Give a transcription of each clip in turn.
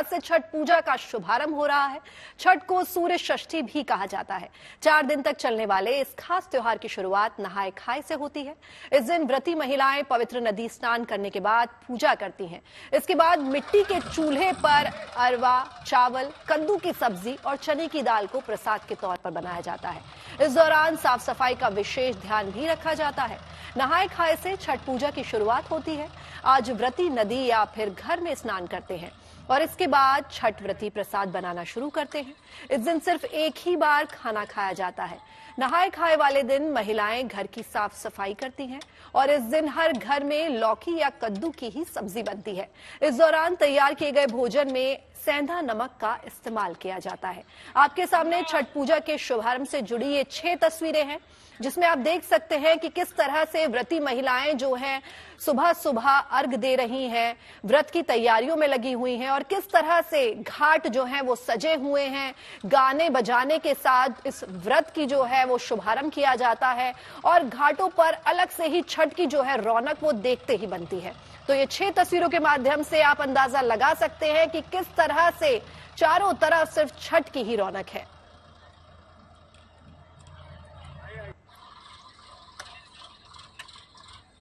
आज से छठ पूजा का शुभारंभ हो रहा है। छठ को सूर्य षष्ठी भी कहा जाता है। 4 दिन तक चलने वाले इस खास त्योहार की शुरुआत नहाय खाए से होती है। इस दिन व्रती महिलाएं पवित्र नदी स्नान करने के बाद पूजा करती हैं। इसके बाद मिट्टी के चूल्हे पर अरवा, चावल, कद्दू की सब्जी और चने की दाल को प्रसाद के तौर पर बनाया जाता है। इस दौरान साफ सफाई का विशेष ध्यान भी रखा जाता है। नहाय खाए से छठ पूजा की शुरुआत होती है। आज व्रती नदी या फिर घर में स्नान करते हैं और इसके बाद छठ व्रती प्रसाद बनाना शुरू करते हैं। इस दिन सिर्फ एक ही बार खाना खाया जाता है। नहाय खाए वाले दिन महिलाएं घर की साफ सफाई करती हैं और इस दिन हर घर में लौकी या कद्दू की ही सब्जी बनती है। इस दौरान तैयार किए गए भोजन में सेंधा नमक का इस्तेमाल किया जाता है। आपके सामने छठ पूजा के शुभारंभ से जुड़ी ये 6 तस्वीरें हैं, जिसमें आप देख सकते हैं कि किस तरह से व्रती महिलाएं जो हैं सुबह सुबह अर्घ दे रही हैं, व्रत की तैयारियों में लगी हुई हैं और किस तरह से घाट जो हैं वो सजे हुए हैं। गाने बजाने के साथ इस व्रत की जो है वो शुभारंभ किया जाता है और घाटों पर अलग से ही छठ की जो है रौनक वो देखते ही बनती है। तो ये 6 तस्वीरों के माध्यम से आप अंदाजा लगा सकते हैं कि किस तरह से चारों तरफ सिर्फ छठ की ही रौनक है।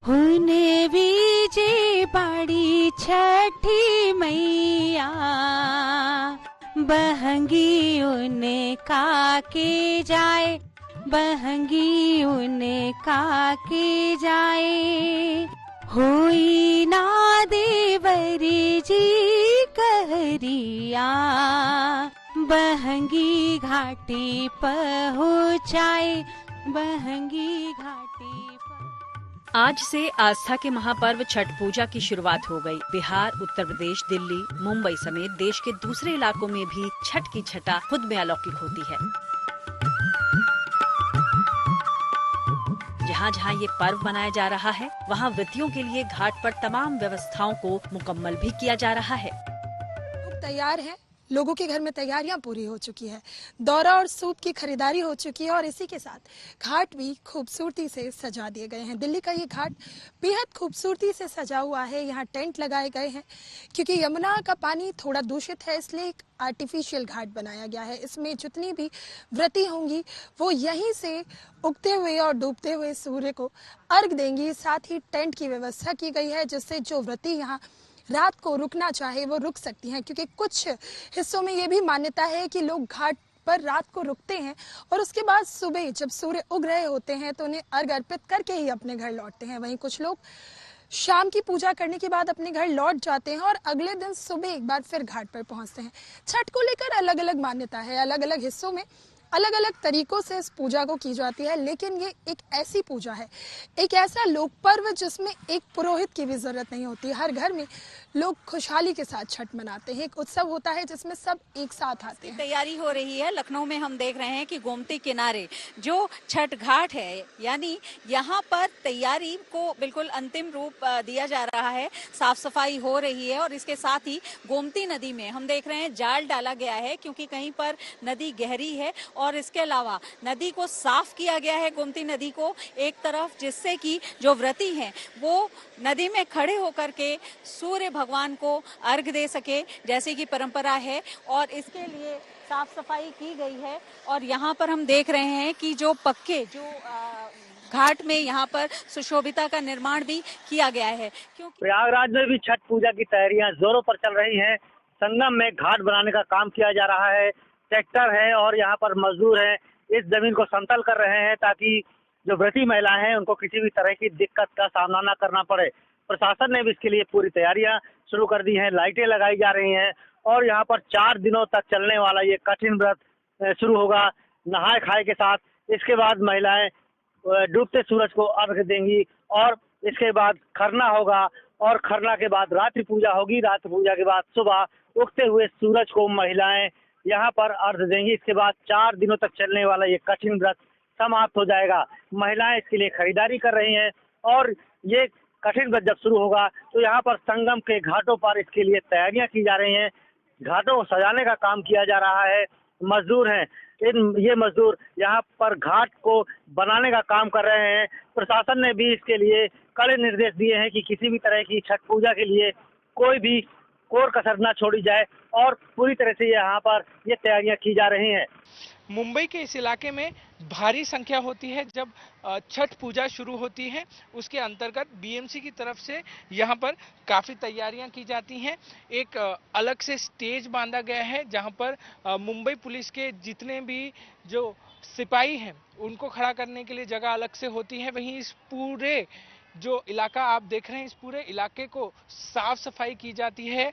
हुने बीजे बाड़ी छठी मैया, बहंगी उने काके जाए, बहंगी उने काके जाए। होई ना देवरी जी कहरिया, बहंगी घाटी पहुँचाए, बहंगी घाटी। आज से आस्था के महापर्व छठ पूजा की शुरुआत हो गई। बिहार, उत्तर प्रदेश, दिल्ली, मुंबई समेत देश के दूसरे इलाकों में भी छठ की छटा खुद में अलौकिक होती है। जहाँ जहाँ ये पर्व मनाया जा रहा है, वहाँ व्रतियों के लिए घाट पर तमाम व्यवस्थाओं को मुकम्मल भी किया जा रहा है। तैयार है, लोगों के घर में तैयारियां पूरी हो चुकी है, दौरा और सूप की खरीदारी हो चुकी है और इसी के साथ घाट भी खूबसूरती से सजा दिए गए हैं। दिल्ली का ये घाट बेहद खूबसूरती से सजा हुआ है। यहाँ टेंट लगाए गए हैं क्योंकि यमुना का पानी थोड़ा दूषित है, इसलिए एक आर्टिफिशियल घाट बनाया गया है। इसमें जितनी भी व्रती होंगी वो यहीं से उगते हुए और डूबते हुए सूर्य को अर्घ देंगी। साथ ही टेंट की व्यवस्था की गई है जिससे जो व्रती यहाँ रात को रुकना चाहे वो रुक सकती हैं, क्योंकि कुछ हिस्सों में ये भी मान्यता है कि लोग घाट पर रात को रुकते हैं और उसके बाद सुबह जब सूर्य उग रहे होते हैं तो उन्हें अर्घ अर्पित करके ही अपने घर लौटते हैं। वहीं कुछ लोग शाम की पूजा करने के बाद अपने घर लौट जाते हैं और अगले दिन सुबह एक बार फिर घाट पर पहुंचते हैं। छठ को लेकर अलग अलग मान्यता है, अलग अलग हिस्सों में अलग अलग तरीकों से इस पूजा को की जाती है, लेकिन ये एक ऐसी पूजा है, एक ऐसा लोक पर्व जिसमें एक पुरोहित की भी जरूरत नहीं होती। हर घर में लोग खुशहाली के साथ छठ मनाते हैं। एक उत्सव होता है जिसमें सब एक साथ आते हैं। तैयारी हो रही है। लखनऊ में हम देख रहे हैं कि गोमती किनारे जो छठ घाट है, यानी यहाँ पर तैयारी को बिल्कुल अंतिम रूप दिया जा रहा है। साफ सफाई हो रही है और इसके साथ ही गोमती नदी में हम देख रहे हैं जाल डाला गया है, क्योंकि कहीं पर नदी गहरी है और इसके अलावा नदी को साफ किया गया है, गोमती नदी को एक तरफ, जिससे कि जो व्रती हैं वो नदी में खड़े होकर के सूर्य भगवान को अर्घ दे सके, जैसे कि परंपरा है। और इसके लिए साफ सफाई की गई है और यहाँ पर हम देख रहे हैं कि जो पक्के जो घाट में यहाँ पर सुशोभिता का निर्माण भी किया गया है। क्योंकि प्रयागराज में भी छठ पूजा की तैयारियां जोरों पर चल रही हैं। संगम में घाट बनाने का काम किया जा रहा है। ट्रैक्टर है और यहाँ पर मजदूर हैं, इस जमीन को समतल कर रहे हैं ताकि जो व्रती महिलाएं हैं उनको किसी भी तरह की दिक्कत का सामना न करना पड़े। प्रशासन ने भी इसके लिए पूरी तैयारियां शुरू कर दी हैं, लाइटें लगाई जा रही हैं और यहाँ पर 4 दिनों तक चलने वाला ये कठिन व्रत शुरू होगा नहाए खाए के साथ। इसके बाद महिलाएं डूबते सूरज को अर्घ देंगी और इसके बाद खरना होगा और खरना के बाद रात्रि पूजा होगी। रात्रि पूजा के बाद सुबह उगते हुए सूरज को महिलाएं यहाँ पर अर्घ देंगी। इसके बाद 4 दिनों तक चलने वाला ये कठिन व्रत समाप्त हो जाएगा। महिलाएं इसके लिए खरीदारी कर रही हैं और ये कठिन व्रत जब शुरू होगा तो यहाँ पर संगम के घाटों पर इसके लिए तैयारियां की जा रही हैं। घाटों को सजाने का काम किया जा रहा है। मजदूर हैं, ये मजदूर यहाँ पर घाट को बनाने का काम कर रहे हैं। प्रशासन ने भी इसके लिए कड़े निर्देश दिए हैं कि किसी भी तरह की छठ पूजा के लिए कोई भी कोर कसर न छोड़ी जाए और पूरी तरह से यहाँ पर ये तैयारियां की जा रही हैं। मुंबई के इस इलाके में भारी संख्या होती है जब छठ पूजा शुरू होती है। उसके अंतर्गत बीएमसी की तरफ से यहाँ पर काफ़ी तैयारियां की जाती हैं। एक अलग से स्टेज बांधा गया है जहाँ पर मुंबई पुलिस के जितने भी जो सिपाही हैं उनको खड़ा करने के लिए जगह अलग से होती है। वहीं इस पूरे जो इलाका आप देख रहे हैं, इस पूरे इलाके को साफ सफाई की जाती है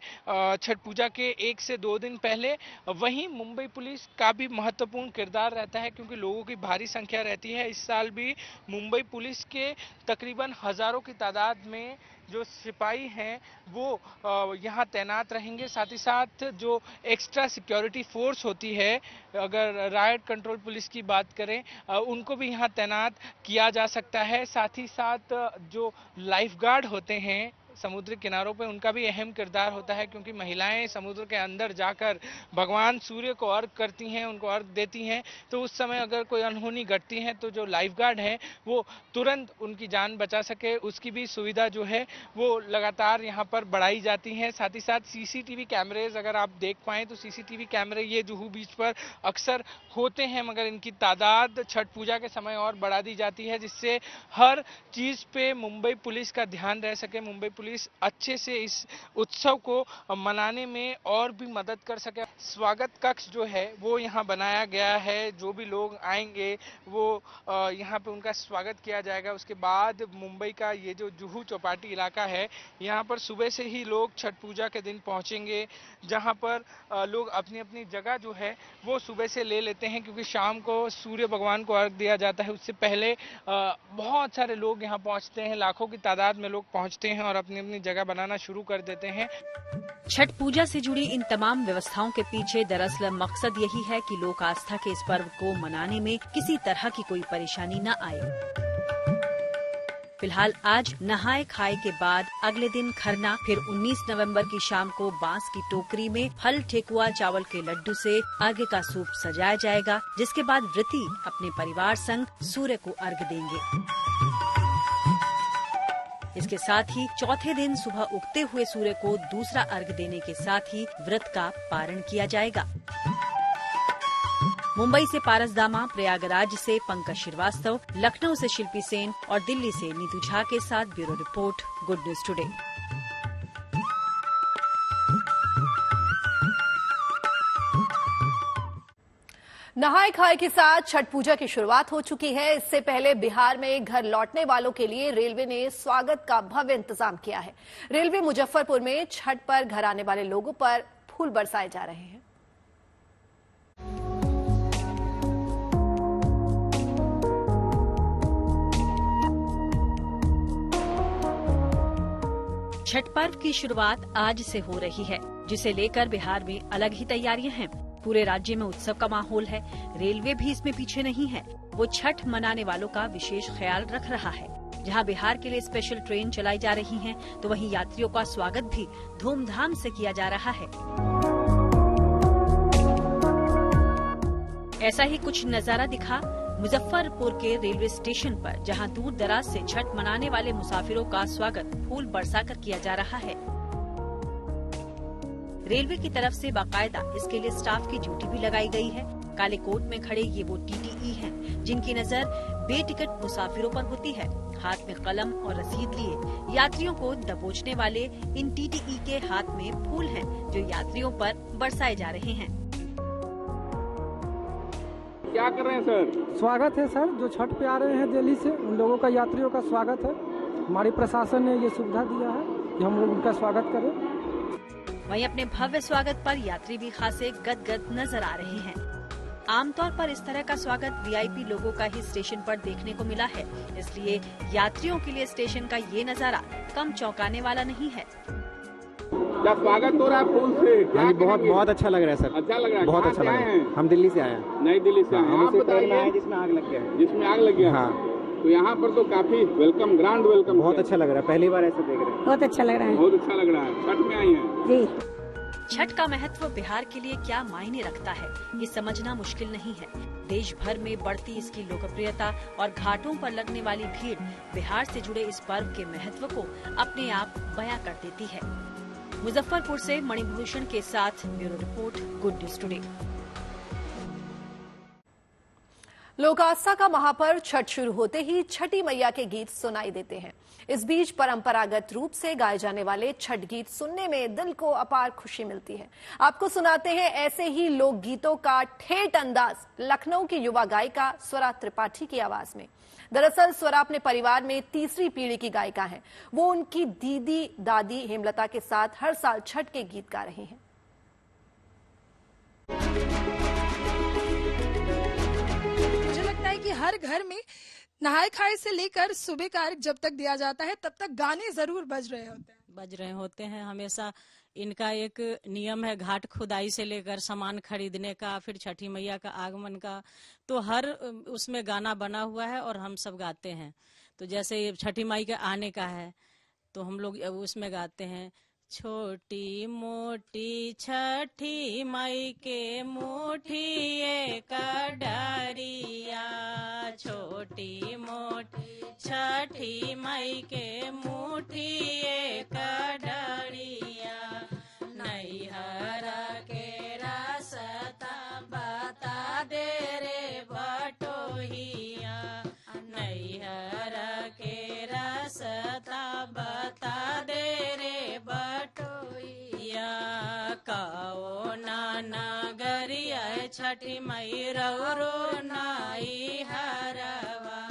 छठ पूजा के 1 से 2 दिन पहले। वहीं मुंबई पुलिस का भी महत्वपूर्ण किरदार रहता है क्योंकि लोगों की भारी संख्या रहती है। इस साल भी मुंबई पुलिस के तकरीबन हजारों की तादाद में जो सिपाही हैं वो यहाँ तैनात रहेंगे। साथ ही साथ जो एक्स्ट्रा सिक्योरिटी फोर्स होती है, अगर रायट कंट्रोल पुलिस की बात करें, उनको भी यहाँ तैनात किया जा सकता है। साथ ही साथ जो लाइफ गार्ड होते हैं समुद्री किनारों पे, उनका भी अहम किरदार होता है क्योंकि महिलाएं समुद्र के अंदर जाकर भगवान सूर्य को अर्घ करती हैं, उनको अर्घ देती हैं। तो उस समय अगर कोई अनहोनी घटती है तो जो लाइफ गार्ड हैं वो तुरंत उनकी जान बचा सके, उसकी भी सुविधा जो है वो लगातार यहाँ पर बढ़ाई जाती है। साथ ही साथ सीसीटीवी कैमरेज अगर आप देख पाएँ तो सीसीटीवी कैमरे ये जुहू बीच पर अक्सर होते हैं, मगर इनकी तादाद छठ पूजा के समय और बढ़ा दी जाती है जिससे हर चीज़ पे मुंबई पुलिस का ध्यान रह सके, मुंबई पुलिस अच्छे से इस उत्सव को मनाने में और भी मदद कर सके। स्वागत कक्ष जो है वो यहाँ बनाया गया है। जो भी लोग आएंगे वो यहाँ पे उनका स्वागत किया जाएगा। उसके बाद मुंबई का ये जो जुहू चौपाटी इलाका है, यहाँ पर सुबह से ही लोग छठ पूजा के दिन पहुँचेंगे, जहाँ पर लोग अपनी अपनी जगह जो है वो सुबह से ले लेते हैं क्योंकि शाम को सूर्य भगवान को अर्घ दिया जाता है। उससे पहले बहुत सारे लोग यहाँ पहुँचते हैं, लाखों की तादाद में लोग पहुँचते हैं और अपनी जगह बनाना शुरू कर देते हैं। छठ पूजा से जुड़ी इन तमाम व्यवस्थाओं के पीछे दरअसल मकसद यही है कि लोक आस्था के इस पर्व को मनाने में किसी तरह की कोई परेशानी न आए। फिलहाल आज नहाए खाए के बाद अगले दिन खरना, फिर 19 नवंबर की शाम को बांस की टोकरी में फल, ठेकुआ, चावल के लड्डू से अर्घ्य का सूप सजाया जाएगा, जिसके बाद व्रती अपने परिवार संग सूर्य को अर्घ्य देंगे। इसके साथ ही चौथे दिन सुबह उगते हुए सूर्य को दूसरा अर्घ्य देने के साथ ही व्रत का पारण किया जाएगा। मुंबई से पारस दामा, प्रयागराज से पंकज श्रीवास्तव, लखनऊ से शिल्पी सेन और दिल्ली से नीतू झा के साथ bureau report, Good News today. नहाए खाए के साथ छठ पूजा की शुरुआत हो चुकी है। इससे पहले बिहार में घर लौटने वालों के लिए रेलवे ने स्वागत का भव्य इंतजाम किया है। रेलवे मुजफ्फरपुर में छठ पर घर आने वाले लोगों पर फूल बरसाए जा रहे हैं। छठ पर्व की शुरुआत आज से हो रही है, जिसे लेकर बिहार में अलग ही तैयारियां हैं। पूरे राज्य में उत्सव का माहौल है। रेलवे भी इसमें पीछे नहीं है। वो छठ मनाने वालों का विशेष ख्याल रख रहा है। जहां बिहार के लिए स्पेशल ट्रेन चलाई जा रही हैं, तो वहीं यात्रियों का स्वागत भी धूमधाम से किया जा रहा है। ऐसा ही कुछ नजारा दिखा मुजफ्फरपुर के रेलवे स्टेशन पर, जहां दूर दराज से छठ मनाने वाले मुसाफिरों का स्वागत फूल बरसाकर किया जा रहा है। रेलवे की तरफ से बाकायदा इसके लिए स्टाफ की ड्यूटी भी लगाई गई है। काले कोट में खड़े ये वो टीटीई हैं, जिनकी नजर बेटिकट मुसाफिरों पर होती है। हाथ में कलम और रसीद लिए यात्रियों को दबोचने वाले इन टीटीई के हाथ में फूल हैं, जो यात्रियों पर बरसाए जा रहे हैं। क्या कर रहे हैं सर? स्वागत है सर, जो छठ पे आ रहे हैं दिल्ली से, उन लोगों का, यात्रियों का स्वागत है। हमारी प्रशासन ने ये सुविधा दिया है कि हम लोग उनका स्वागत करें। वहीं अपने भव्य स्वागत पर यात्री भी खासे गदगद नजर आ रहे हैं। आमतौर पर इस तरह का स्वागत वीआईपी लोगों का ही स्टेशन पर देखने को मिला है, इसलिए यात्रियों के लिए स्टेशन का ये नजारा कम चौंकाने वाला नहीं है। क्या स्वागत हो रहा है फूल से? हाँ, बहुत अच्छा लग रहा है सर। अच्छा लग रहा है। बहुत अच्छा लग रहा है। हम दिल्ली से आए हैं। नई दिल्ली से आए। आप बताइए। जिसमें आग लग गया। जिसमें आग लग गया। हाँ। तो यहाँ पर तो काफी वेलकम, ग्रांड वेलकम। बहुत अच्छा लग रहा है, पहली बार ऐसा देख रहे हैं। बहुत अच्छा लग रहा है। बहुत अच्छा लग रहा है। छठ में आई हैं जी। छठ का महत्व बिहार के लिए क्या मायने रखता है, ये समझना मुश्किल नहीं है। देश भर में बढ़ती इसकी लोकप्रियता और घाटों पर लगने वाली भीड़ बिहार से जुड़े इस पर्व के महत्व को अपने आप बयां कर देती है। मुजफ्फरपुर से मणिभूषण के साथ bureau report, Good News today. लोक आस्था का महापर्व छठ शुरू होते ही छठी मैया के गीत सुनाई देते हैं। इस बीच परंपरागत रूप से गाए जाने वाले छठ गीत सुनने में दिल को अपार खुशी मिलती है। आपको सुनाते हैं ऐसे ही लोक गीतों का ठेठ अंदाज लखनऊ की युवा गायिका स्वरा त्रिपाठी की आवाज में। दरअसल स्वरा अपने परिवार में तीसरी पीढ़ी की गायिका हैं। वो उनकी दीदी दादी हेमलता के साथ हर साल छठ के गीत गा रही हैं। कि हर घर में नहाए खाए से लेकर सुबह का अर्घ जब तक दिया जाता है तब तक गाने जरूर बज रहे होते हैं हमेशा। इनका एक नियम है घाट खुदाई से लेकर सामान खरीदने का, फिर छठी मैया का आगमन का, तो हर उसमें गाना बना हुआ है और हम सब गाते हैं। तो जैसे छठी माई के आने का है तो हम लोग उसमें गाते हैं, छोटी मोटी छठी माई के मुठी एक डरिया, छोटी मोटी छठी माई के मुठी एक डरिया, नैहर के रास्ता बता दे रे बटोहिया, नैहर के रास्ता बता दे रे बटोहिया, काओ नाना गरिया छठी मई रौरो नाई हरवा,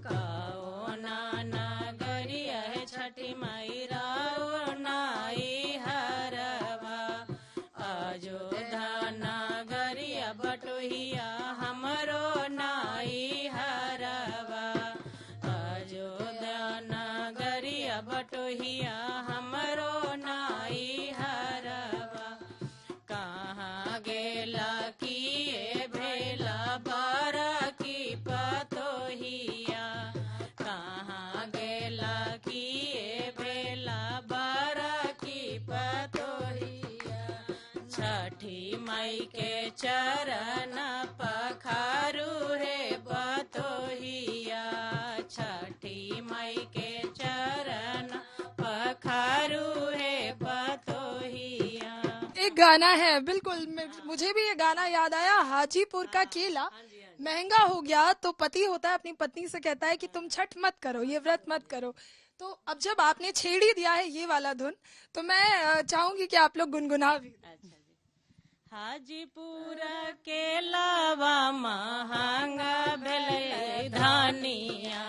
काओ नाना गरिया छठी मई रौरो नाई हरवा, अयोध्या नागरिया बटोहिया हमरो नाई हरवा, अयोध्या नागरिया बटोहिया हमरो नाई हरवा, कहाँ गेला किए भेला बारा की पतोहिया, कहाँ गेला किए भेला बारा की पतोहिया, छठी माई के चरण पखारू है बतोहिया, छठी माई के चरण पखारू है बतोहिया। एक गाना है, बिल्कुल मुझे भी ये गाना याद आया, हाजीपुर का केला महंगा हो गया तो पति होता है अपनी पत्नी से कहता है कि तुम छठ मत करो, ये व्रत मत करो। तो अब जब आपने छेड़ ही दिया है ये वाला धुन तो मैं चाहूंगी कि आप लोग गुनगुना भी। हाजीपुर के लावा महंगा भेले धनिया,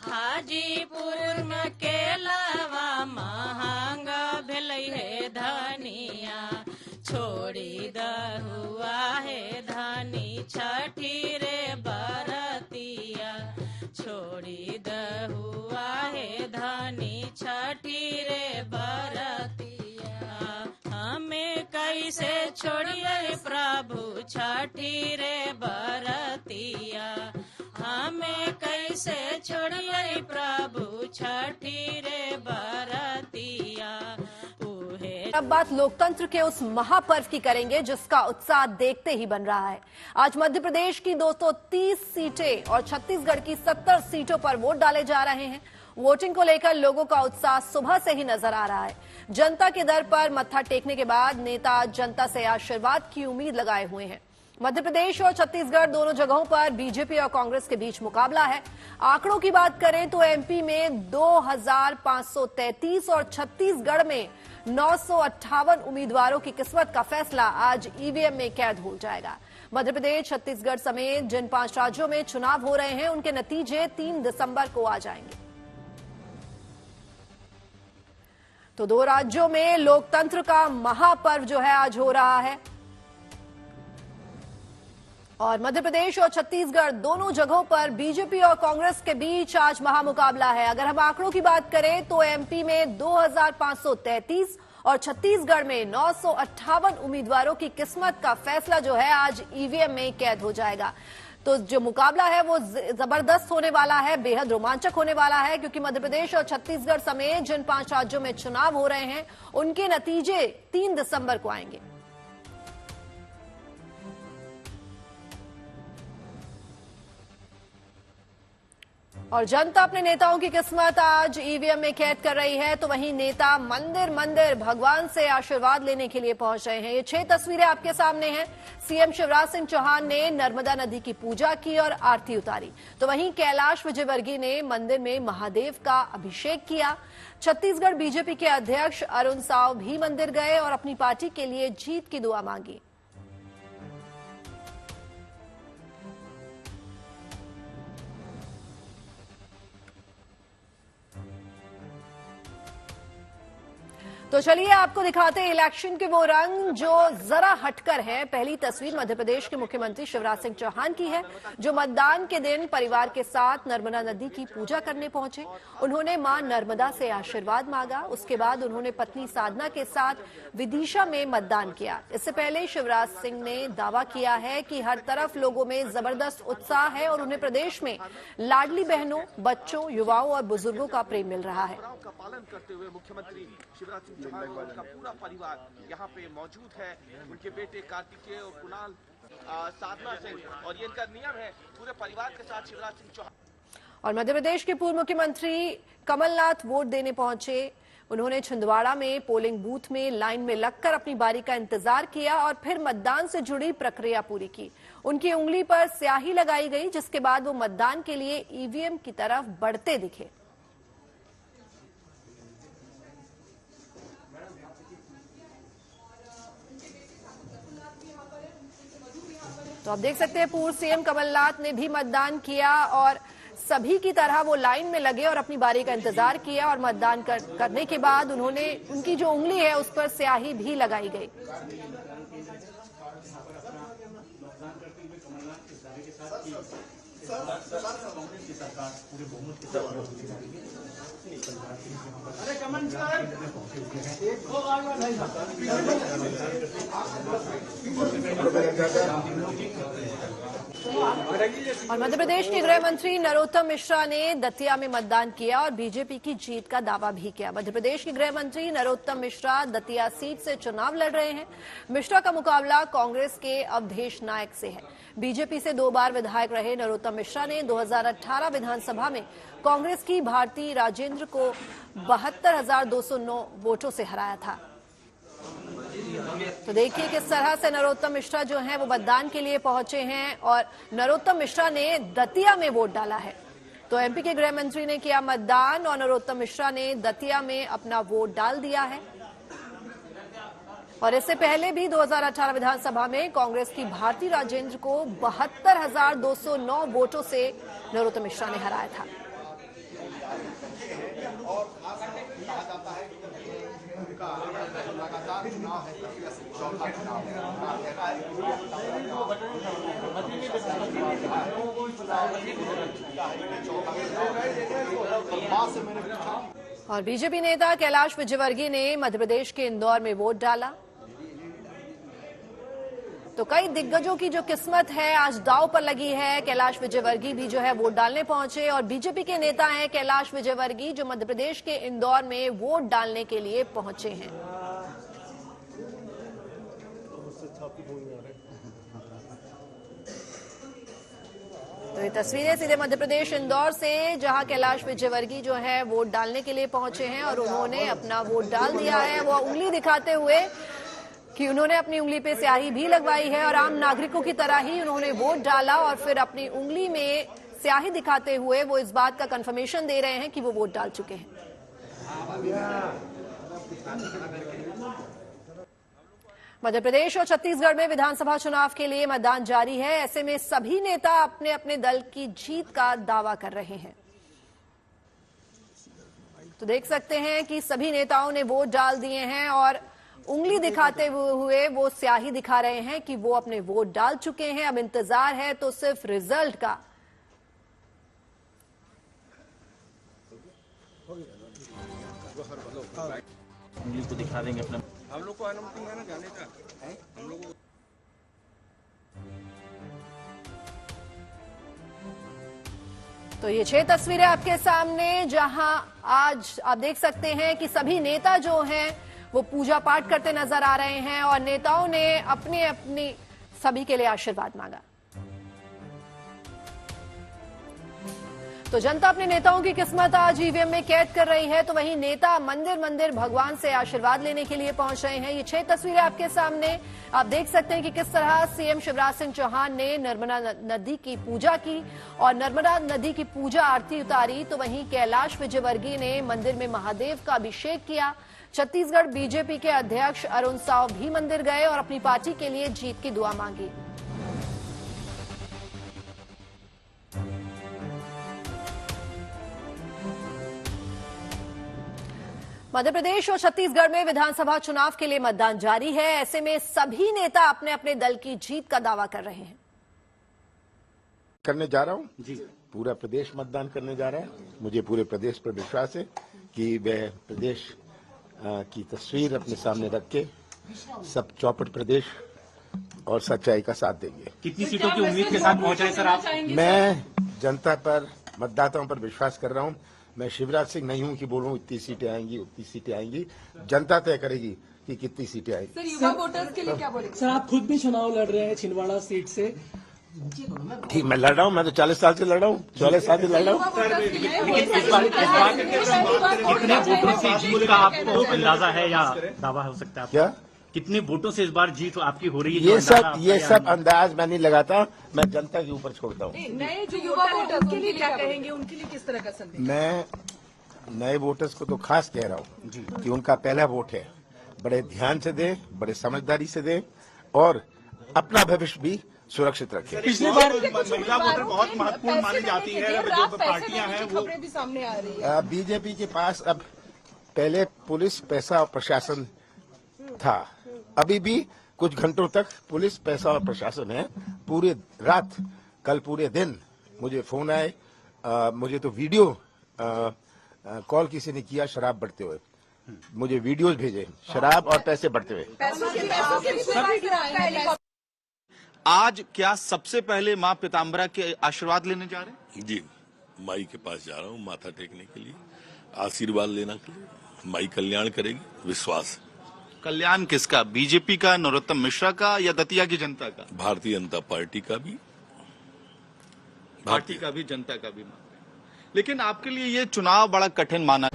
हाजीपुर में के लावा महंगा भेले है धनिया, छोड़ी दहुआ है धनी छठी रे बरतिया, छोड़ी दहुआ है धनी छठी रे बरतिया, हमें कैसे छोड़िए प्रभु छठी रे बरतिया, हमें कैसे छोड़िए प्रभु छठी रे बरतिया। अब बात लोकतंत्र के उस महापर्व की करेंगे जिसका उत्साह देखते ही बन रहा है। आज मध्य प्रदेश की 230 सीटें और छत्तीसगढ़ की 70 सीटों पर वोट डाले जा रहे हैं। वोटिंग को लेकर लोगों का उत्साह सुबह से ही नजर आ रहा है। जनता के दर पर मत्था टेकने के बाद नेता जनता से आशीर्वाद की उम्मीद लगाए हुए हैं। मध्य प्रदेश और छत्तीसगढ़ दोनों जगहों पर बीजेपी और कांग्रेस के बीच मुकाबला है। आंकड़ों की बात करें तो एमपी में 2533 और छत्तीसगढ़ में 958 उम्मीदवारों की किस्मत का फैसला आज ईवीएम में कैद हो जाएगा। मध्य प्रदेश, छत्तीसगढ़ समेत जिन 5 राज्यों में चुनाव हो रहे हैं उनके नतीजे 3 दिसंबर को आ जाएंगे। तो 2 राज्यों में लोकतंत्र का महापर्व जो है आज हो रहा है और मध्य प्रदेश और छत्तीसगढ़ दोनों जगहों पर बीजेपी और कांग्रेस के बीच आज महामुकाबला है। अगर हम आंकड़ों की बात करें तो एमपी में 2533 और छत्तीसगढ़ में 958 उम्मीदवारों की किस्मत का फैसला जो है आज ईवीएम में कैद हो जाएगा। तो जो मुकाबला है वो जबरदस्त होने वाला है, बेहद रोमांचक होने वाला है, क्योंकि मध्य प्रदेश और छत्तीसगढ़ समेत जिन 5 राज्यों में चुनाव हो रहे हैं उनके नतीजे 3 दिसंबर को आएंगे। और जनता अपने नेताओं की किस्मत आज ईवीएम में कैद कर रही है, तो वहीं नेता मंदिर मंदिर भगवान से आशीर्वाद लेने के लिए पहुंच रहे हैं। ये 6 तस्वीरें आपके सामने हैं। सीएम शिवराज सिंह चौहान ने नर्मदा नदी की पूजा की और आरती उतारी, तो वहीं कैलाश विजयवर्गीय ने मंदिर में महादेव का अभिषेक किया। छत्तीसगढ़ बीजेपी के अध्यक्ष अरुण साव भी मंदिर गए और अपनी पार्टी के लिए जीत की दुआ मांगी। तो चलिए आपको दिखाते हैं इलेक्शन के वो रंग जो जरा हटकर हैं। पहली तस्वीर मध्य प्रदेश के मुख्यमंत्री शिवराज सिंह चौहान की है, जो मतदान के दिन परिवार के साथ नर्मदा नदी की पूजा करने पहुंचे। उन्होंने मां नर्मदा से आशीर्वाद मांगा। उसके बाद उन्होंने पत्नी साधना के साथ विदिशा में मतदान किया। इससे पहले शिवराज सिंह ने दावा किया है कि हर तरफ लोगों में जबरदस्त उत्साह है और उन्हें प्रदेश में लाडली बहनों, बच्चों, युवाओं और बुजुर्गों का प्रेम मिल रहा है। पालन करते हुए मुख्यमंत्री शिवराज सिंह चौहान और उनका पूरा परिवार यहाँ पे मौजूद है। उनके बेटे कार्तिकेय और कुणाल, साधना सिंह, और ये इनका नियम है पूरे परिवार के साथ शिवराज सिंह चौहान। और मध्य प्रदेश के पूर्व मुख्यमंत्री कमलनाथ वोट देने पहुंचे। उन्होंने छिंदवाड़ा में पोलिंग बूथ में लाइन में लगकर अपनी बारी का इंतजार किया और फिर मतदान से जुड़ी प्रक्रिया पूरी की। उनकी उंगली पर स्याही लगाई गई, जिसके बाद वो मतदान के लिए ईवीएम की तरफ बढ़ते दिखे। तो आप देख सकते हैं पूर्व सीएम कमलनाथ ने भी मतदान किया और सभी की तरह वो लाइन में लगे और अपनी बारी का इंतजार किया और मतदान करने के बाद उनकी जो उंगली है उस पर स्याही भी लगाई गई। और मध्य प्रदेश के गृह मंत्री नरोत्तम मिश्रा ने दतिया में मतदान किया और बीजेपी की जीत का दावा भी किया। मध्य प्रदेश के गृह मंत्री नरोत्तम मिश्रा दतिया सीट से चुनाव लड़ रहे हैं। मिश्रा का मुकाबला कांग्रेस के अवधेश नायक से है। बीजेपी से 2 बार विधायक रहे नरोत्तम मिश्रा ने 2018 विधानसभा में कांग्रेस की भारती राजेंद्र को 72,209 वोटों से हराया था। तो देखिए किस तरह से नरोत्तम मिश्रा जो हैं वो मतदान के लिए पहुंचे हैं और नरोत्तम मिश्रा ने दतिया में वोट डाला है। तो एमपी के गृह मंत्री ने किया मतदान और नरोत्तम मिश्रा ने दतिया में अपना वोट डाल दिया है। और इससे पहले भी 2018 विधानसभा में कांग्रेस की भारती राजेंद्र को 72,209 वोटों से नरोत्तम मिश्रा ने हराया था। और बीजेपी नेता कैलाश विजयवर्गीय ने मध्य प्रदेश के इंदौर में वोट डाला। तो कई दिग्गजों की जो किस्मत है आज दांव पर लगी है। कैलाश विजयवर्गीय भी जो है वोट डालने पहुंचे और बीजेपी के नेता हैं कैलाश विजयवर्गीय जो मध्य प्रदेश के इंदौर में वोट डालने के लिए पहुंचे हैं। तो ये तस्वीरें सीधे मध्य प्रदेश इंदौर से, जहां कैलाश विजयवर्गीय जो है वोट डालने के लिए पहुंचे हैं और उन्होंने अपना वोट डाल दिया है। वो उंगली दिखाते हुए कि उन्होंने अपनी उंगली पे स्याही भी लगवाई है और आम नागरिकों की तरह ही उन्होंने वोट डाला और फिर अपनी उंगली में स्याही दिखाते हुए वो इस बात का कंफर्मेशन दे रहे हैं कि वो वोट डाल चुके हैं। मध्य प्रदेश और छत्तीसगढ़ में विधानसभा चुनाव के लिए मतदान जारी है। ऐसे में सभी नेता अपने अपने दल की जीत का दावा कर रहे हैं। तो देख सकते हैं कि सभी नेताओं ने वोट डाल दिए हैं और उंगली दिखाते हुए वो स्याही दिखा रहे हैं कि वो अपने वोट डाल चुके हैं। अब इंतजार है तो सिर्फ रिजल्ट का। उंगली को दिखा देंगे अपने। हम लोग को अनुमति है ना जाने का, हम लोग तो ये 6 तस्वीरें आपके सामने, जहां आज आप देख सकते हैं कि सभी नेता जो हैं वो पूजा पाठ करते नजर आ रहे हैं और नेताओं ने अपने अपनी सभी के लिए आशीर्वाद मांगा। तो जनता अपने नेताओं की किस्मत आज ईवीएम में कैद कर रही है, तो वहीं नेता मंदिर मंदिर भगवान से आशीर्वाद लेने के लिए पहुंच रहे हैं। ये 6 तस्वीरें आपके सामने आप देख सकते हैं कि किस तरह सीएम शिवराज सिंह चौहान ने नर्मदा नदी की पूजा की और नर्मदा नदी की पूजा आरती उतारी। तो वहीं कैलाश विजयवर्गीय ने मंदिर में महादेव का अभिषेक किया। छत्तीसगढ़ बीजेपी के अध्यक्ष अरुण साव भी मंदिर गए और अपनी पार्टी के लिए जीत की दुआ मांगी। मध्य प्रदेश और छत्तीसगढ़ में विधानसभा चुनाव के लिए मतदान जारी है। ऐसे में सभी नेता अपने अपने दल की जीत का दावा कर रहे हैं। करने जा रहा हूं जी, पूरा प्रदेश मतदान करने जा रहा है। मुझे पूरे प्रदेश पर विश्वास है कि वह प्रदेश की तस्वीर अपने सामने रख के सब चौपट प्रदेश और सच्चाई का साथ देंगे। कितनी सीटों की उम्मीद के साथ पहुंचे सर आप? मैं जनता पर, मतदाताओं पर विश्वास कर रहा हूं। मैं शिवराज सिंह नहीं हूं कि बोलूं इतनी सीटें आएंगी उतनी सीटें आएंगी। जनता तय करेगी कि कितनी सीटें आएंगी। सर, युवा वोटर्स के लिए क्या बोलेंगे? सर, आप खुद भी चुनाव लड़ रहे हैं छिंदवाड़ा सीट से। ठीक, मैं लड़ रहा हूं। मैं तो 40 साल से लड़ रहा हूं, 14 साल से लड़ रहा हूं। कितने वोटों से जीत का आपको अंदाजा है या दावा हो सकता है? क्या कितने वोटों से इस बार जीत आपकी हो रही है? ये सब अंदाज मैं नहीं लगाता, मैं जनता के ऊपर छोड़ता हूँ। नए जो युवा वोटर्स के लिए क्या कहेंगे, उनके लिए किस तरह का संदेश? मैं नए वोटर्स को तो खास कह रहा हूँ कि उनका पहला वोट है, बड़े ध्यान से दें, बड़े समझदारी से दें और अपना भविष्य भी सुरक्षित रखें। पिछली बार महिला वोटर बहुत महत्वपूर्ण मानी जाती है, जो पार्टियां हैं वो भी सामने आ रही है। बीजेपी के पास अब पहले पुलिस, पैसा और प्रशासन था, अभी भी कुछ घंटों तक पुलिस, पैसा और प्रशासन है। पूरे रात, कल पूरे दिन मुझे फोन आए, मुझे तो वीडियो कॉल किसी ने किया शराब बढ़ते हुए, मुझे वीडियोस भेजे शराब और पैसे बढ़ते हुए। आज क्या सबसे पहले मां पीताम्बरा के आशीर्वाद लेने जा रहे हैं? जी, माई के पास जा रहा हूँ माथा टेकने के लिए, आशीर्वाद लेना के लिए। माई कल्याण करेगी, विश्वास है। कल्याण किसका? बीजेपी का, नरोत्तम मिश्रा का या दतिया की जनता का? भारतीय जनता पार्टी का भी, पार्टी का भी, जनता का भी। लेकिन आपके लिए ये चुनाव बड़ा कठिन माना।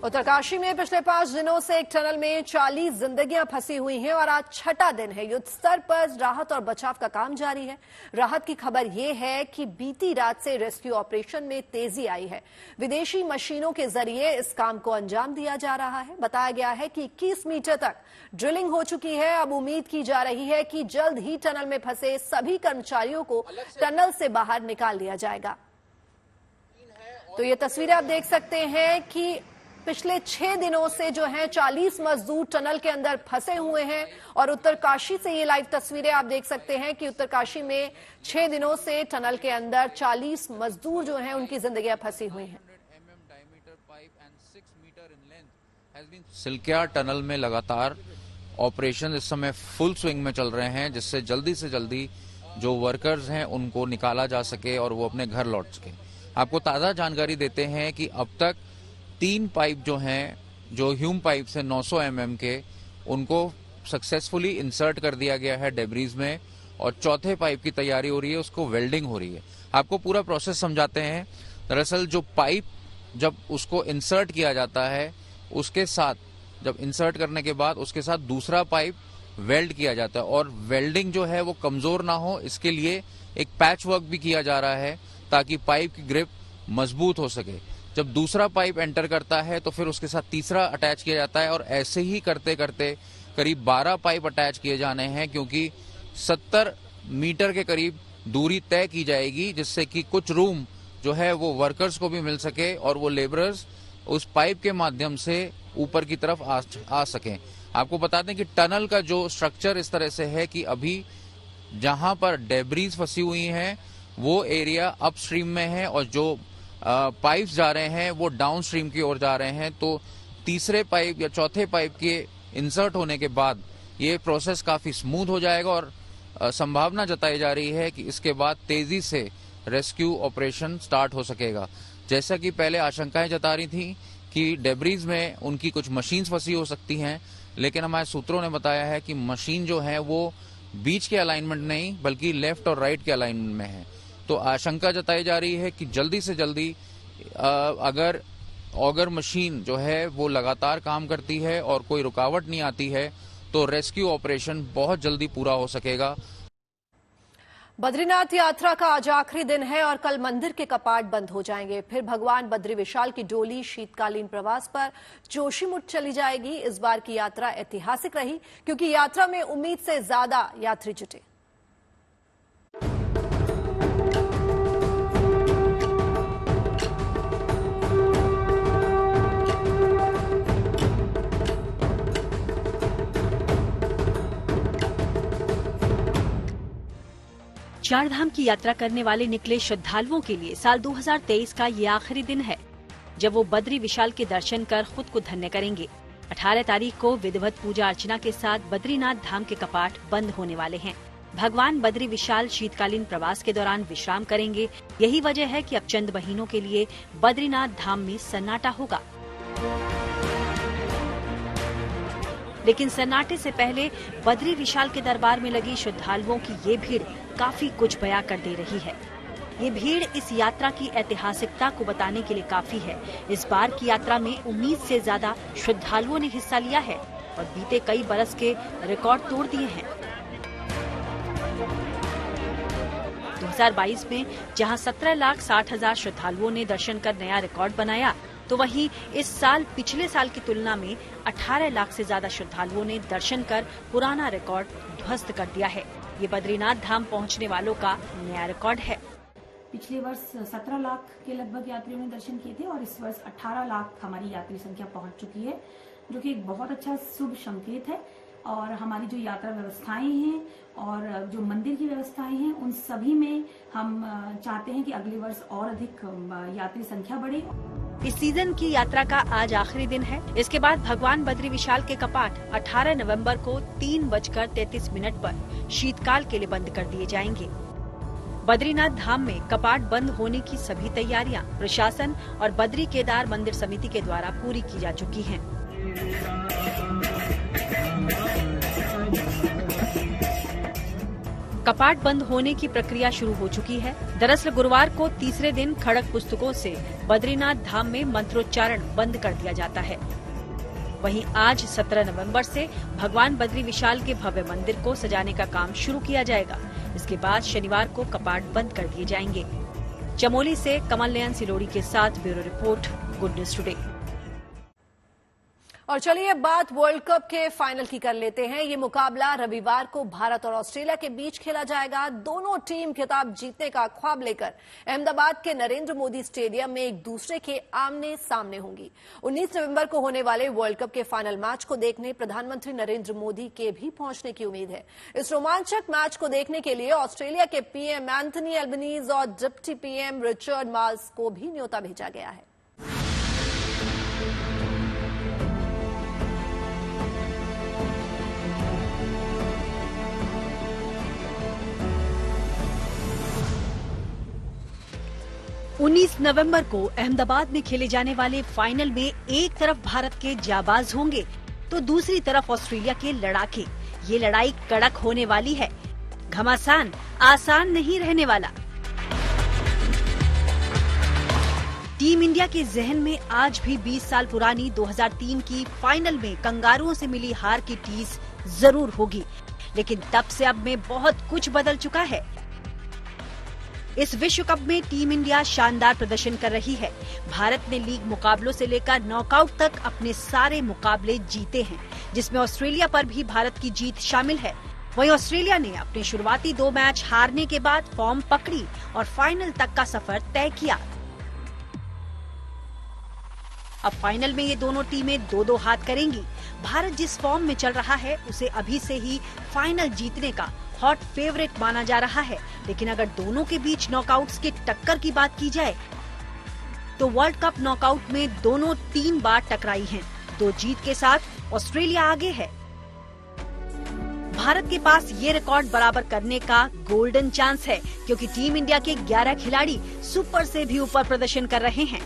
उत्तरकाशी में पिछले 5 दिनों से एक टनल में 40 जिंदगियां फंसी हुई हैं और आज छठा दिन है। युद्ध स्तर पर राहत और बचाव का काम जारी है। राहत की खबर यह है कि बीती रात से रेस्क्यू ऑपरेशन में तेजी आई है। विदेशी मशीनों के जरिए इस काम को अंजाम दिया जा रहा है। बताया गया है कि 21 मीटर तक ड्रिलिंग हो चुकी है। अब उम्मीद की जा रही है कि जल्द ही टनल में फंसे सभी कर्मचारियों को टनल से बाहर निकाल लिया जाएगा। तो ये तस्वीरें आप देख सकते हैं कि पिछले 6 दिनों से जो है 40 मजदूर टनल के अंदर फंसे हुए हैं और उत्तरकाशी से ये लाइव तस्वीरें आप देख सकते हैं कि उत्तरकाशी में 6 दिनों से टनल के अंदर 40 मजदूर जो हैं उनकी जिंदगियां फंसी हुई हैं। सिल्किया टनल में लगातार ऑपरेशन इस समय फुल स्विंग में चल रहे हैं, जिससे जल्दी से जल्दी जो वर्कर्स हैं उनको निकाला जा सके और वो अपने घर लौट सके। आपको ताजा जानकारी देते हैं कि अब तक 3 पाइप जो हैं, जो ह्यूम पाइप से 900 mm के, उनको सक्सेसफुली इंसर्ट कर दिया गया है डेब्रीज में और चौथे पाइप की तैयारी हो रही है, उसको वेल्डिंग हो रही है। आपको पूरा प्रोसेस समझाते हैं। दरअसल जो पाइप जब उसको इंसर्ट किया जाता है, उसके साथ जब इंसर्ट करने के बाद उसके साथ दूसरा पाइप वेल्ड किया जाता है और वेल्डिंग जो है वो कमजोर ना हो, इसके लिए एक पैच वर्क भी किया जा रहा है ताकि पाइप की ग्रिप मजबूत हो सके। जब दूसरा पाइप एंटर करता है तो फिर उसके साथ तीसरा अटैच किया जाता है और ऐसे ही करते करते करीब 12 पाइप अटैच किए जाने हैं, क्योंकि 70 मीटर के करीब दूरी तय की जाएगी, जिससे कि कुछ रूम जो है वो वर्कर्स को भी मिल सके और वो लेबरर्स उस पाइप के माध्यम से ऊपर की तरफ आ सकें। आपको बता दें कि टनल का जो स्ट्रक्चर इस तरह से है कि अभी जहां पर डेब्रीज फंसी हुई हैं वो एरिया अपस्ट्रीम में है और जो पाइप्स जा रहे हैं वो डाउन स्ट्रीम की ओर जा रहे हैं। तो तीसरे पाइप या चौथे पाइप के इंसर्ट होने के बाद ये प्रोसेस काफी स्मूथ हो जाएगा और संभावना जताई जा रही है कि इसके बाद तेजी से रेस्क्यू ऑपरेशन स्टार्ट हो सकेगा। जैसा कि पहले आशंकाएं जता रही थी कि डेब्रीज में उनकी कुछ मशीन्स फंसी हो सकती हैं, लेकिन हमारे सूत्रों ने बताया है कि मशीन जो है वो बीच के अलाइनमेंट नहीं बल्कि लेफ्ट और राइट के अलाइनमेंट में है। तो आशंका जताई जा रही है कि जल्दी से जल्दी अगर ऑगर मशीन जो है वो लगातार काम करती है और कोई रुकावट नहीं आती है तो रेस्क्यू ऑपरेशन बहुत जल्दी पूरा हो सकेगा। बद्रीनाथ यात्रा का आज आखिरी दिन है और कल मंदिर के कपाट बंद हो जाएंगे। फिर भगवान बद्री विशाल की डोली शीतकालीन प्रवास पर जोशीमठ चली जाएगी। इस बार की यात्रा ऐतिहासिक रही क्योंकि यात्रा में उम्मीद से ज्यादा यात्री जुटे। चार धाम की यात्रा करने वाले निकले श्रद्धालुओं के लिए साल 2023 का ये आखिरी दिन है जब वो बद्री विशाल के दर्शन कर खुद को धन्य करेंगे। 18 तारीख को विधिवत पूजा अर्चना के साथ बद्रीनाथ धाम के कपाट बंद होने वाले हैं। भगवान बद्री विशाल शीतकालीन प्रवास के दौरान विश्राम करेंगे। यही वजह है कि अब चंद महीनों के लिए बद्रीनाथ धाम में सन्नाटा होगा। लेकिन सन्नाटे से पहले बद्री विशाल के दरबार में लगी श्रद्धालुओं की ये भीड़ काफी कुछ बयां कर दे रही है। ये भीड़ इस यात्रा की ऐतिहासिकता को बताने के लिए काफी है। इस बार की यात्रा में उम्मीद से ज्यादा श्रद्धालुओं ने हिस्सा लिया है और बीते कई बरस के रिकॉर्ड तोड़ दिए हैं। 2022 में जहां 17,60,000 श्रद्धालुओं ने दर्शन कर नया रिकॉर्ड बनाया, तो वहीं इस साल पिछले साल की तुलना में 18 लाख से ज्यादा श्रद्धालुओं ने दर्शन कर पुराना रिकॉर्ड ध्वस्त कर दिया है। ये बद्रीनाथ धाम पहुंचने वालों का नया रिकॉर्ड है। पिछले वर्ष 17 लाख के लगभग यात्रियों ने दर्शन किए थे और इस वर्ष 18 लाख हमारी यात्री संख्या पहुंच चुकी है, जो कि एक बहुत अच्छा शुभ संकेत है। और हमारी जो यात्रा व्यवस्थाएं हैं और जो मंदिर की व्यवस्थाएं हैं, उन सभी में हम चाहते हैं कि अगले वर्ष और अधिक यात्री संख्या बढ़े। इस सीजन की यात्रा का आज आखिरी दिन है। इसके बाद भगवान बद्री विशाल के कपाट 18 नवंबर को 3:33 पर शीतकाल के लिए बंद कर दिए जाएंगे। बद्रीनाथ धाम में कपाट बंद होने की सभी तैयारियां प्रशासन और बद्री केदार मंदिर समिति के द्वारा पूरी की जा चुकी हैं। कपाट बंद होने की प्रक्रिया शुरू हो चुकी है। दरअसल गुरुवार को तीसरे दिन खड़क पुस्तकों से बद्रीनाथ धाम में मंत्रोच्चारण बंद कर दिया जाता है। वहीं आज 17 नवंबर से भगवान बद्री विशाल के भव्य मंदिर को सजाने का काम शुरू किया जाएगा। इसके बाद शनिवार को कपाट बंद कर दिए जाएंगे। चमोली से कमल नयन सिलोड़ी के साथ bureau report, Good News today. और चलिए बात वर्ल्ड कप के फाइनल की कर लेते हैं। ये मुकाबला रविवार को भारत और ऑस्ट्रेलिया के बीच खेला जाएगा। दोनों टीम खिताब जीतने का ख्वाब लेकर अहमदाबाद के नरेंद्र मोदी स्टेडियम में एक दूसरे के आमने सामने होंगी। 19 नवंबर को होने वाले वर्ल्ड कप के फाइनल मैच को देखने प्रधानमंत्री नरेंद्र मोदी के भी पहुंचने की उम्मीद है। इस रोमांचक मैच को देखने के लिए ऑस्ट्रेलिया के पीएम एंथनी एल्बनीज और डिप्टी पीएम रिचर्ड मार्ल्स को भी न्योता भेजा गया है। उन्नीस नवंबर को अहमदाबाद में खेले जाने वाले फाइनल में एक तरफ भारत के जाबाज होंगे तो दूसरी तरफ ऑस्ट्रेलिया के लड़ाके। ये लड़ाई कड़क होने वाली है, घमासान आसान नहीं रहने वाला। टीम इंडिया के जहन में आज भी 20 साल पुरानी 2003 की फाइनल में कंगारुओं से मिली हार की टीस जरूर होगी, लेकिन तब से अब में बहुत कुछ बदल चुका है। इस विश्व कप में टीम इंडिया शानदार प्रदर्शन कर रही है। भारत ने लीग मुकाबलों से लेकर नॉकआउट तक अपने सारे मुकाबले जीते हैं, जिसमें ऑस्ट्रेलिया पर भी भारत की जीत शामिल है। वहीं ऑस्ट्रेलिया ने अपने शुरुआती 2 मैच हारने के बाद फॉर्म पकड़ी और फाइनल तक का सफर तय किया। अब फाइनल में ये दोनों टीमें 2-2 हाथ करेंगी। भारत जिस फॉर्म में चल रहा है उसे अभी से ही फाइनल जीतने का हॉट फेवरेट माना जा रहा है, लेकिन अगर दोनों के बीच नॉकआउट्स की टक्कर की बात की जाए तो वर्ल्ड कप नॉकआउट में दोनों 3 बार टकराई हैं। 2 जीत के साथ ऑस्ट्रेलिया आगे है। भारत के पास ये रिकॉर्ड बराबर करने का गोल्डन चांस है, क्योंकि टीम इंडिया के 11 खिलाड़ी सुपर से भी ऊपर प्रदर्शन कर रहे हैं।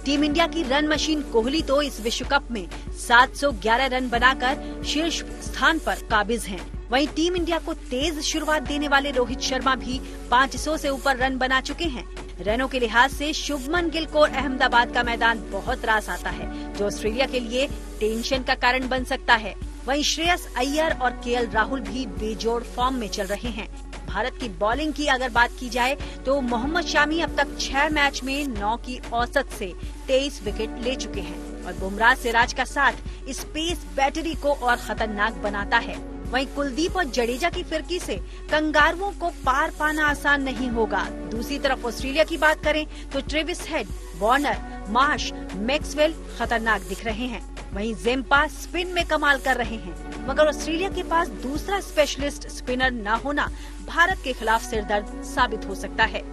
टीम इंडिया की रन मशीन कोहली तो इस विश्व कप में 711 रन बनाकर शीर्ष स्थान पर काबिज हैं। वहीं टीम इंडिया को तेज शुरुआत देने वाले रोहित शर्मा भी 500 से ऊपर रन बना चुके हैं। रनों के लिहाज से शुभमन गिल को अहमदाबाद का मैदान बहुत त्रास आता है, जो ऑस्ट्रेलिया के लिए टेंशन का कारण बन सकता है। वहीं श्रेयस अय्यर और केएल राहुल भी बेजोड़ फॉर्म में चल रहे हैं। भारत की बॉलिंग की अगर बात की जाए तो मोहम्मद शामी अब तक 6 मैच में 9 की औसत से 23 विकेट ले चुके हैं और बुमराह सिराज का साथ इस पेस बैटरी को और खतरनाक बनाता है। वहीं कुलदीप और जडेजा की फिरकी से कंगारुओं को पार पाना आसान नहीं होगा। दूसरी तरफ ऑस्ट्रेलिया की बात करें तो Travis head, Warner, Marsh, Maxwell खतरनाक दिख रहे हैं। वहीं जेम्पा स्पिन में कमाल कर रहे हैं, मगर ऑस्ट्रेलिया के पास दूसरा स्पेशलिस्ट स्पिनर न होना भारत के खिलाफ सिरदर्द साबित हो सकता है।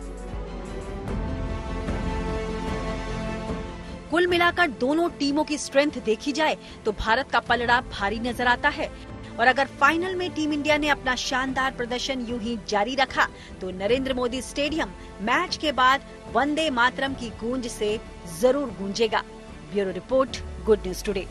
कुल मिलाकर दोनों टीमों की स्ट्रेंथ देखी जाए तो भारत का पलड़ा भारी नजर आता है और अगर फाइनल में टीम इंडिया ने अपना शानदार प्रदर्शन यूं ही जारी रखा तो नरेंद्र मोदी स्टेडियम मैच के बाद वंदे मातरम की गूंज से जरूर गूंजेगा। Bureau report, Good News today.